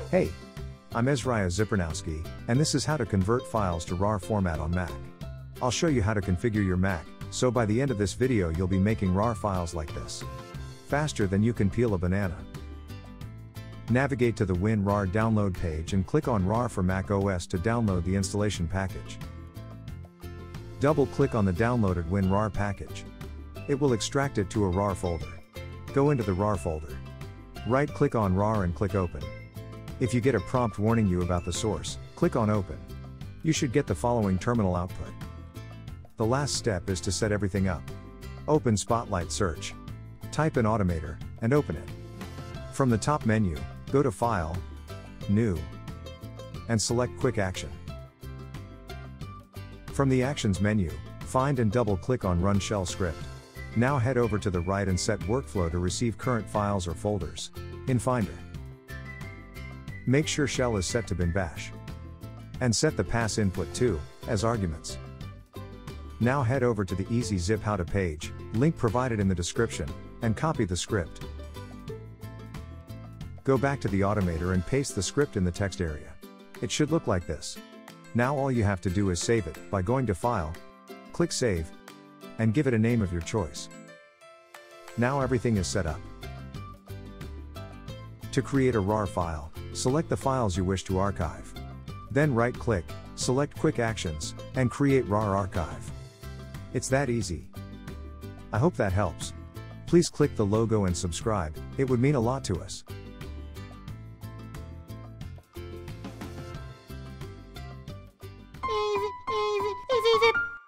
Hey, I'm ezyZip, and this is how to convert files to RAR format on Mac. I'll show you how to configure your Mac, so by the end of this video you'll be making RAR files like this. Faster than you can peel a banana. Navigate to the WinRAR download page and click on RAR for Mac OS to download the installation package. Double-click on the downloaded WinRAR package. It will extract it to a RAR folder. Go into the RAR folder. Right-click on RAR and click Open. If you get a prompt warning you about the source, click on Open. You should get the following terminal output. The last step is to set everything up. Open Spotlight Search. Type in Automator, and open it. From the top menu, go to File, New, and select Quick Action. From the Actions menu, find and double-click on Run Shell Script. Now head over to the right and set Workflow to receive current files or folders in Finder. Make sure Shell is set to bin bash. And set the pass input to as arguments. Now head over to the ezyZip How To page, link provided in the description, and copy the script. Go back to the Automator and paste the script in the text area. It should look like this. Now all you have to do is save it by going to File, click Save, and give it a name of your choice. Now everything is set up. To create a RAR file, select the files you wish to archive. Then right-click, select Quick Actions, and create RAR Archive. It's that easy. I hope that helps. Please click the logo and subscribe, it would mean a lot to us.